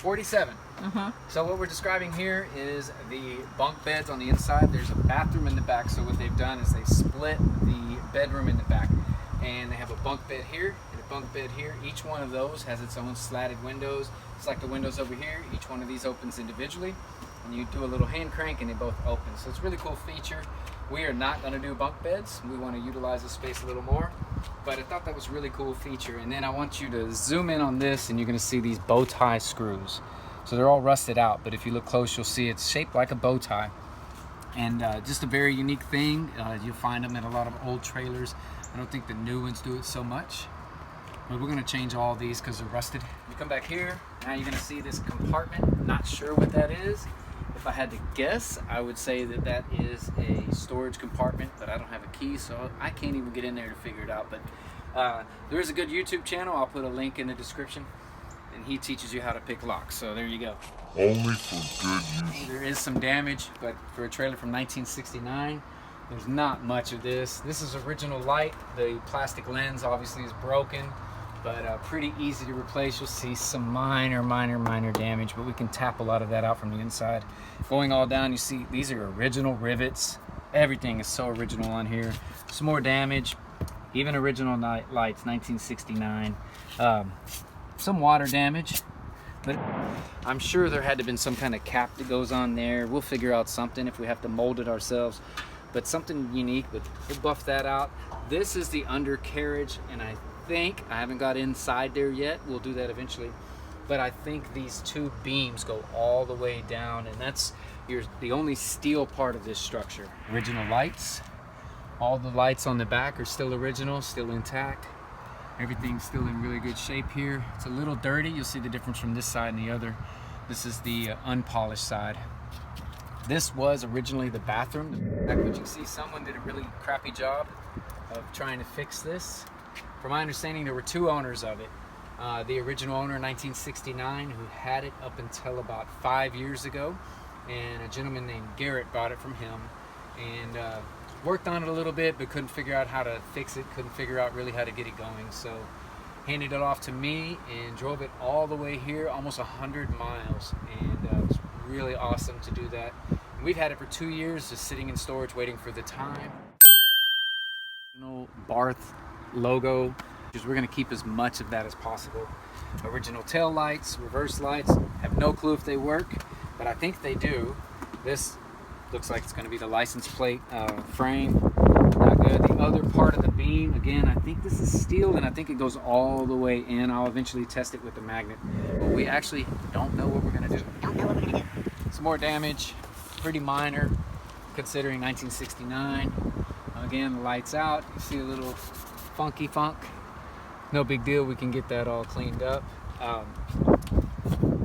$47. So what we're describing here is the bunk beds on the inside. There's a bathroom in the back, so what they've done is they split the bedroom in the back, and they have a bunk bed here and a bunk bed here. Each one of those has its own slatted windows. It's like the windows over here. Each one of these opens individually, and you do a little hand crank and they both open. So it's a really cool feature. We are not going to do bunk beds. We want to utilize the space a little more, but I thought that was a really cool feature. And then I want you to zoom in on this, and you're going to see these bow tie screws. So they're all rusted out, but if you look close, you'll see it's shaped like a bow tie. And just a very unique thing. You'll find them in a lot of old trailers. I don't think the new ones do it so much, but we're going to change all these because they're rusted. You come back here, now you're going to see this compartment. Not sure what that is. If I had to guess, I would say that that is a storage compartment, but I don't have a key, so I can't even get in there to figure it out. But there is a good YouTube channel. I'll put a link in the description, and he teaches you how to pick locks. So there you go. Only for good use. There is some damage, but for a trailer from 1969, there's not much of this. This is original light. The plastic lens obviously is broken, but pretty easy to replace. You'll see some minor damage, but we can tap a lot of that out from the inside. Going all down, you see these are original rivets. Everything is so original on here. Some more damage, even original lights, 1969. Some water damage, but I'm sure there had to have been some kind of cap that goes on there. We'll figure out something if we have to mold it ourselves, but something unique, but we'll buff that out. This is the undercarriage, and I haven't got inside there yet. We'll do that eventually, but I think these two beams go all the way down, and that's the only steel part of this structure. Original lights. All the lights on the back are still original, still intact. Everything's still in really good shape here. It's a little dirty. You'll see the difference from this side and the other. This is the unpolished side. This was originally the bathroom. But you can see someone did a really crappy job of trying to fix this. From my understanding, there were two owners of it. The original owner in 1969, who had it up until about 5 years ago, and a gentleman named Garrett bought it from him, and worked on it a little bit, but couldn't figure out how to fix it, couldn't figure out really how to get it going. So handed it off to me and drove it all the way here, almost 100 miles, and it was really awesome to do that. And we've had it for 2 years, just sitting in storage waiting for the time. Barth logo, because we're going to keep as much of that as possible. Original tail lights, reverse lights, have no clue if they work, but I think they do. This looks like it's going to be the license plate frame. Not good. The other part of the beam, again, I think this is steel, and I think it goes all the way in. I'll eventually test it with the magnet, but we actually don't know what we're going to do. Some more damage, pretty minor considering 1969. Again, the lights out. You see a little funky funk. No big deal. We can get that all cleaned up.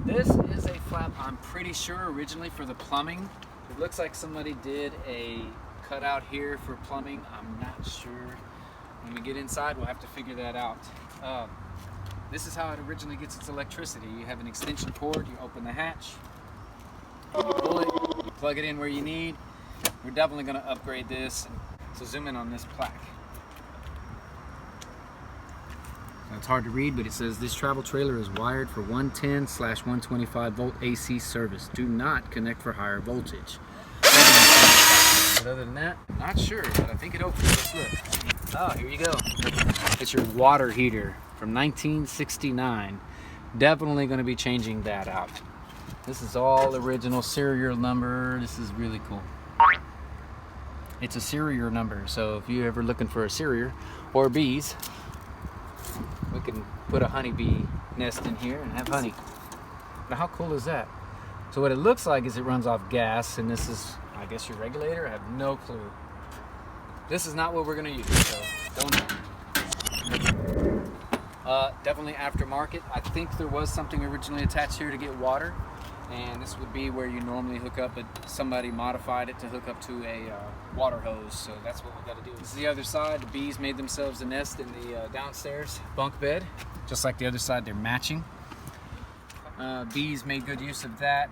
This is a flap, I'm pretty sure, originally for the plumbing. It looks like somebody did a cutout here for plumbing. I'm not sure. When we get inside, we'll have to figure that out. This is how it originally gets its electricity. You have an extension cord, you open the hatch, you pull it, you plug it in where you need. We're definitely going to upgrade this. So zoom in on this plaque. It's hard to read, but it says this travel trailer is wired for 110/125 volt AC service. Do not connect for higher voltage. But other than that, not sure, but I think it opens. Let's look. Oh, here you go. It's your water heater from 1969. Definitely going to be changing that out. This is all original serial number. This is really cool. It's a serial number, so if you're ever looking for a serial or bees, we can put a honeybee nest in here and have honey. Now, how cool is that? So what it looks like is it runs off gas, and this is, I guess, your regulator. I have no clue. This is not what we're going to use, so don't know. Definitely aftermarket. I think there was something originally attached here to get water, and this would be where you normally hook up, but somebody modified it to hook up to a water hose, so that's what we got to do. This is the other side. The bees made themselves a nest in the downstairs bunk bed, just like the other side. They're matching. Bees made good use of that.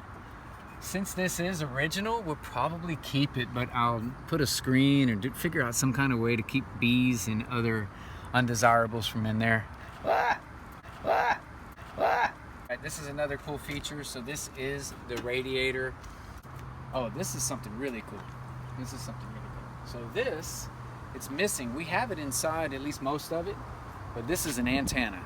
Since this is original, we'll probably keep it, but I'll put a screen or figure out some kind of way to keep bees and other undesirables from in there. Ah! Ah! Ah! Right, this is another cool feature. So this is the radiator. Oh, this is something really cool. This is something really cool. So this, it's missing. We have it inside, at least most of it, but this is an antenna.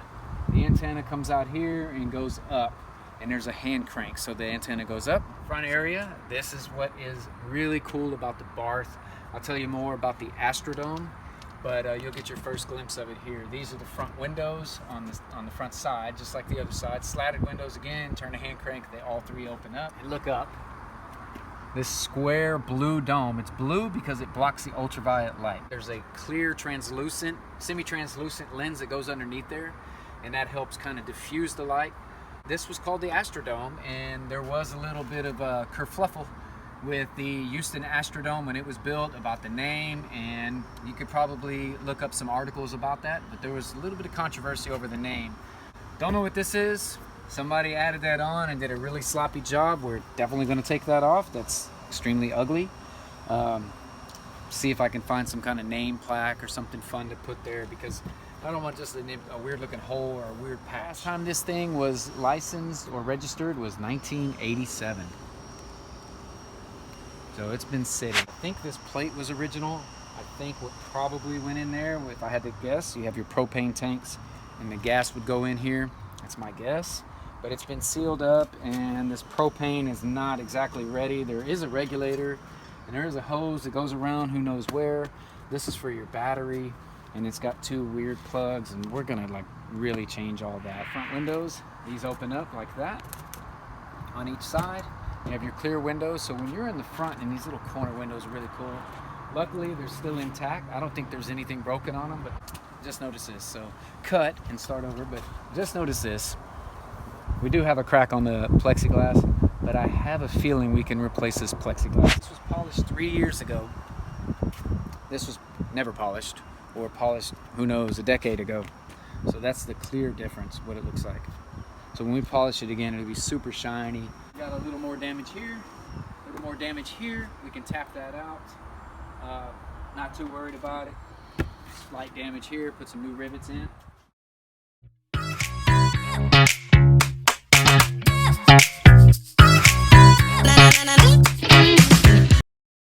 The antenna comes out here and goes up, and there's a hand crank, so the antenna goes up. Front area, this is what is really cool about the Barth. I'll tell you more about the Astrodome, but you'll get your first glimpse of it here. These are the front windows on the front side, just like the other side. Slatted windows again, turn the hand crank, they all three open up. And look up. This square blue dome, it's blue because it blocks the ultraviolet light. There's a clear translucent, semi-translucent lens that goes underneath there, and that helps kind of diffuse the light. This was called the Astrodome, and there was a little bit of a kerfluffle with the Houston Astrodome when it was built about the name, and you could probably look up some articles about that, but there was a little bit of controversy over the name. Don't know what this is. Somebody added that on and did a really sloppy job. We're definitely going to take that off. That's extremely ugly. See if I can find some kind of name plaque or something fun to put there, because I don't want just a weird looking hole or a weird patch. Last time this thing was licensed or registered was 1987. So it's been sitting. I think this plate was original. I think what probably went in there, if I had to guess, you have your propane tanks and the gas would go in here. That's my guess. But it's been sealed up, and this propane is not exactly ready. There is a regulator, and there is a hose that goes around who knows where. This is for your battery, and it's got two weird plugs, and we're gonna like really change all that. Front windows, these open up like that on each side. You have your clear windows, so when you're in the front, and these little corner windows are really cool. Luckily, they're still intact. I don't think there's anything broken on them, but just notice this. So cut and start over, but just notice this. We do have a crack on the plexiglass, but I have a feeling we can replace this plexiglass. This was polished 3 years ago. This was never polished, or polished, who knows, a decade ago. So that's the clear difference, what it looks like. So when we polish it again, it'll be super shiny. Got a little more damage here, a little more damage here. We can tap that out. Not too worried about it. Slight damage here, put some new rivets in.